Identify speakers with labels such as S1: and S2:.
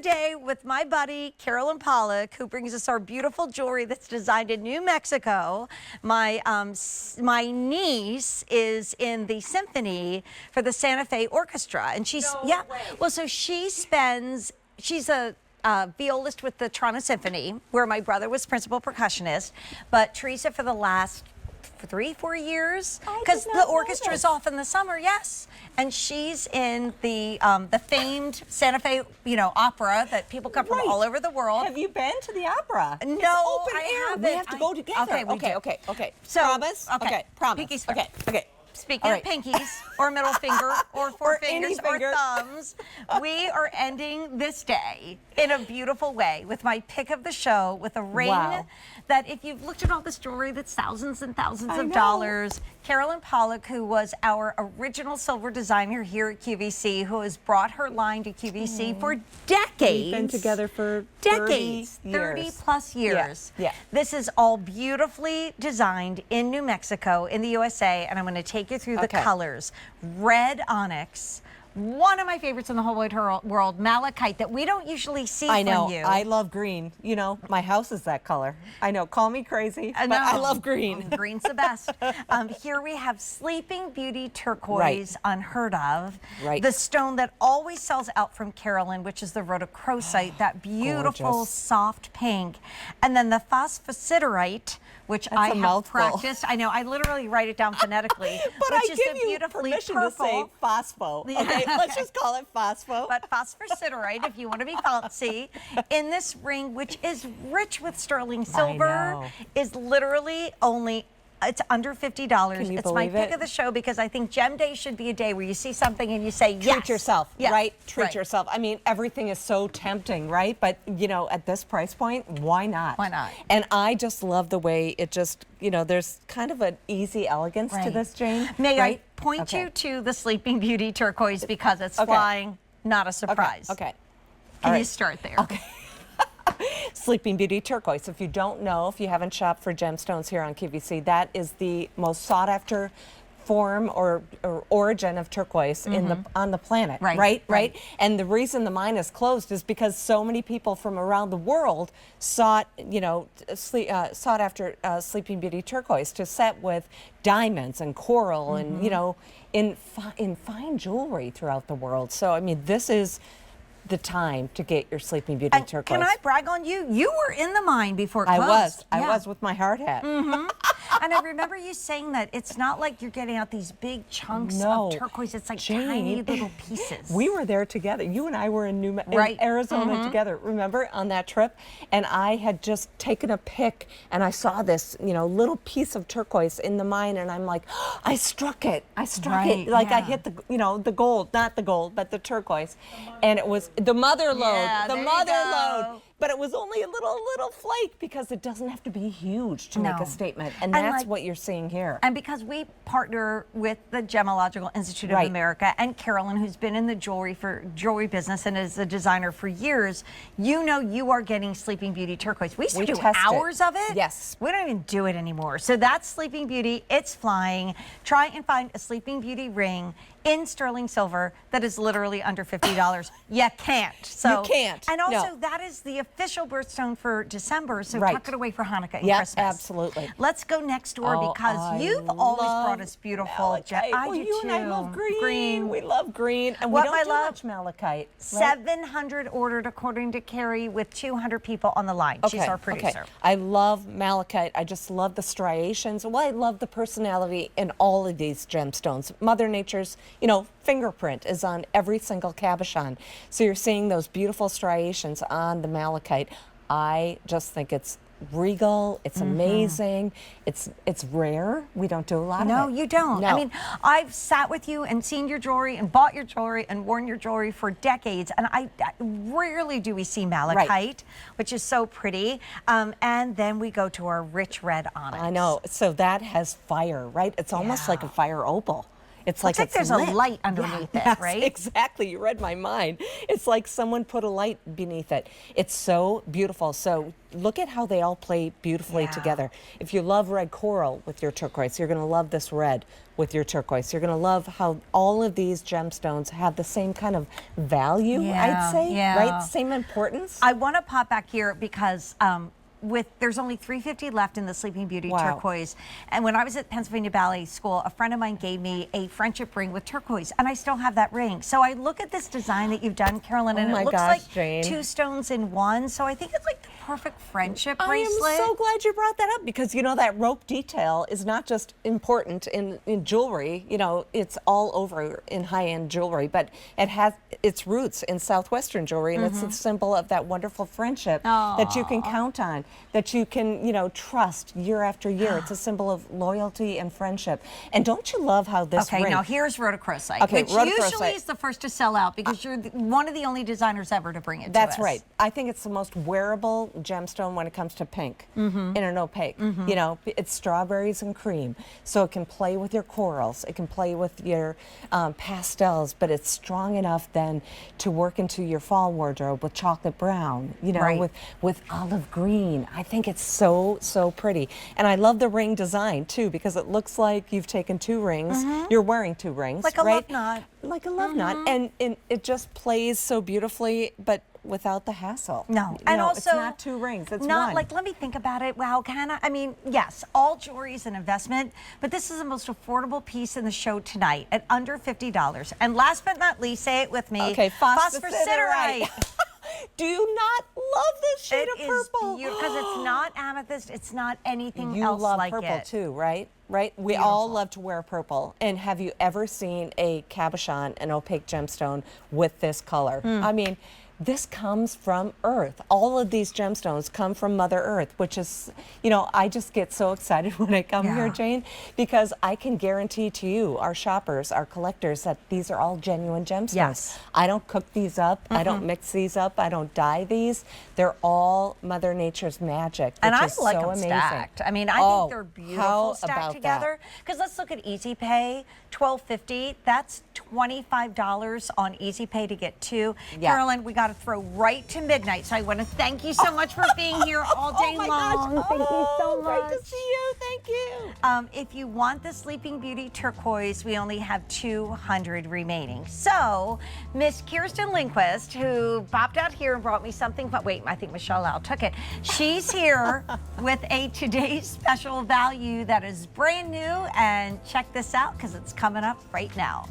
S1: the day with my buddy, Carolyn Pollock, who brings us our beautiful jewelry that's designed in New Mexico. My niece is in the symphony for the Santa Fe Orchestra. And she's, well, so she's a violist with the Toronto Symphony, where my brother was principal percussionist. But Teresa, for the last 3-4 years, because the orchestra is off in the summer, yes. And she's in the famed Santa Fe, opera that people come from all over the world.
S2: Have you been to the opera?
S1: No, I haven't.
S2: We have to go together. Okay. So, promise? Okay, promise.
S1: Pinky swear.
S2: Okay.
S1: Speaking of pinkies, or middle finger, or four fingers, or thumbs, we are ending this day in a beautiful way with my pick of the show, with a ring that, if you've looked at all this jewelry that's thousands and thousands of dollars, Carolyn Pollock, who was our original silver designer here at QVC, who has brought her line to QVC for decades.
S2: We've been together for
S1: decades,
S2: 30
S1: plus years.
S2: Yeah.
S1: This is all beautifully designed in New Mexico, in the USA, and I'm going to take you through the colors. Red onyx, one of my favorites in the whole wide world, malachite, that we don't usually see from you.
S2: I love green. My house is that color. I know, call me crazy, but I love green.
S1: Green's the best. Here we have Sleeping Beauty turquoise, unheard of. The stone that always sells out from Carolyn, which is the rhodochrosite, that beautiful soft pink. And then the phosphosiderite, which I have practiced. I know, I literally write it down phonetically.
S2: But
S1: which
S2: I
S1: is
S2: give
S1: the
S2: you
S1: beautifully
S2: permission
S1: purple.
S2: to say phospho. Okay, let's just call it phospho.
S1: But phosphosiderite, if you want to be fancy, in this ring, which is rich with sterling silver, is literally only, it's under $50. It's my pick of the show, because I think Gem Day should be a day where you see something and you say, yes.
S2: Treat yourself, right? Treat yourself. I mean, everything is so tempting, right? But, at this price point, why not?
S1: Why not?
S2: And I just love the way it just, there's kind of an easy elegance to this, Jane.
S1: May I point you to the Sleeping Beauty turquoise, because it's flying, not a surprise.
S2: Okay.
S1: Can you start there?
S2: Okay. Sleeping Beauty turquoise. If you don't know, if you haven't shopped for gemstones here on QVC, that is the most sought after form or origin of turquoise on the planet, right? And the reason the mine is closed is because so many people from around the world sought after Sleeping Beauty turquoise to set with diamonds and coral and in fine jewelry throughout the world. So I mean, this is the time to get your Sleeping Beauty turquoise.
S1: Can I brag on you? You were in the mine before it closed.
S2: I was with my hard hat.
S1: And I remember you saying that it's not like you're getting out these big chunks of turquoise. It's like tiny little pieces.
S2: We were there together. You and I were in Arizona together, remember, on that trip? And I had just taken a pic, and I saw this, little piece of turquoise in the mine, and I'm like, oh, I struck it. I struck it. Like I hit the, the gold, not the gold, but the turquoise. And it was the mother lode, the mother lode. But it was only a little flake, because it doesn't have to be huge to make a statement. And that's what you're seeing here.
S1: And because we partner with the Gemological Institute of America and Carolyn, who's been in the jewelry business and is a designer for years, you are getting Sleeping Beauty turquoise. We used to do hours of it.
S2: Yes.
S1: We don't even do it anymore. So that's Sleeping Beauty. It's flying. Try and find a Sleeping Beauty ring in sterling silver that is literally under $50. You can't. So,
S2: you can't.
S1: And also, that is the official birthstone for December, so tuck it away for Hanukkah and Christmas.
S2: Absolutely.
S1: Let's go next door, because you've always brought us beautiful.
S2: Well, you and I love green. We love green. And we don't do much malachite.
S1: 700 ordered, according to Carrie, with 200 people on the line. She's our producer.
S2: I love malachite. I just love the striations. Well, I love the personality in all of these gemstones. Mother Nature's fingerprint is on every single cabochon. So you're seeing those beautiful striations on the malachite. I just think it's regal. It's amazing. It's rare. We don't do a lot of it.
S1: No, you don't. I mean, I've sat with you and seen your jewelry and bought your jewelry and worn your jewelry for decades, and I rarely do we see malachite, which is so pretty. And then we go to our rich red onyx.
S2: I know. So that has fire, right? It's almost like a fire opal. It's
S1: Looks like
S2: it's
S1: there's
S2: lit.
S1: a light underneath it,
S2: Yes,
S1: right?
S2: exactly. You read my mind. It's like someone put a light beneath it. It's so beautiful. So look at how they all play beautifully together. If you love red coral with your turquoise, you're going to love this red with your turquoise. You're going to love how all of these gemstones have the same kind of value, I'd say, right? Same importance.
S1: I want to pop back here because there's only 350 left in the Sleeping Beauty turquoise. And when I was at Pennsylvania Ballet School, a friend of mine gave me a friendship ring with turquoise, and I still have that ring. So I look at this design that you've done, Carolyn, and it looks like
S2: Jane.
S1: 2 stones in one. So I think it's like the perfect friendship bracelet.
S2: I am so glad you brought that up because, you know, that rope detail is not just important in jewelry. You know, it's all over in high-end jewelry, but it has its roots in Southwestern jewelry, and it's a symbol of that wonderful friendship that you can count on, that you can, you know, trust year after year. It's a symbol of loyalty and friendship. And don't you love how this ring...
S1: Okay, now here's rhodochrosite, which usually is the first to sell out because you're one of the only designers ever to bring it to us.
S2: That's right. I think it's the most wearable gemstone when it comes to pink in an opaque. You know, it's strawberries and cream, so it can play with your corals, it can play with your pastels, but it's strong enough then to work into your fall wardrobe with chocolate brown, you know, with olive green. I think it's so, so pretty. And I love the ring design too because it looks like you've taken 2 rings. You're wearing 2 rings,
S1: like a love knot.
S2: Like a love knot. And it just plays so beautifully, but without the hassle.
S1: No,
S2: you
S1: and
S2: know,
S1: also
S2: it's not 2 rings, it's
S1: not
S2: one.
S1: like, let me think about it. Wow, I mean, yes, all jewelry is an investment, but this is the most affordable piece in the show tonight at under $50. And last but not least, say it with me.
S2: Okay, phosphosiderite. Do you not love this shade of purple?
S1: Because it's not amethyst, it's not anything
S2: you
S1: else
S2: love
S1: like
S2: purple
S1: it.
S2: too, right? Right? We all love to wear purple. And have you ever seen a cabochon, an opaque gemstone with this color? I mean, this comes from Earth. All of these gemstones come from Mother Earth, which is, you know, I just get so excited when I come here, Jane, because I can guarantee to you, our shoppers, our collectors, that these are all genuine gemstones.
S1: Yes.
S2: I don't cook these up. I don't mix these up. I don't dye these. They're all Mother Nature's magic, which
S1: And I
S2: is
S1: like
S2: so
S1: them
S2: amazing.
S1: stacked. I mean, I think they're beautiful
S2: how
S1: stacked
S2: about
S1: together. Because let's look at Easy Pay, $12.50. That's $25 on Easy Pay to get 2. Carolyn, we got to throw right to midnight. So I want to thank you so much for being here all day long.
S2: Gosh.
S1: Thank you so much.
S2: Great to see you. Thank you.
S1: If you want the Sleeping Beauty turquoise, we only have 200 remaining. So Miss Kirsten Lindquist, who popped out here and brought me something, but wait, I think Michelle Lau took it. She's here with a today's special value that is brand new, and check this out because it's coming up right now.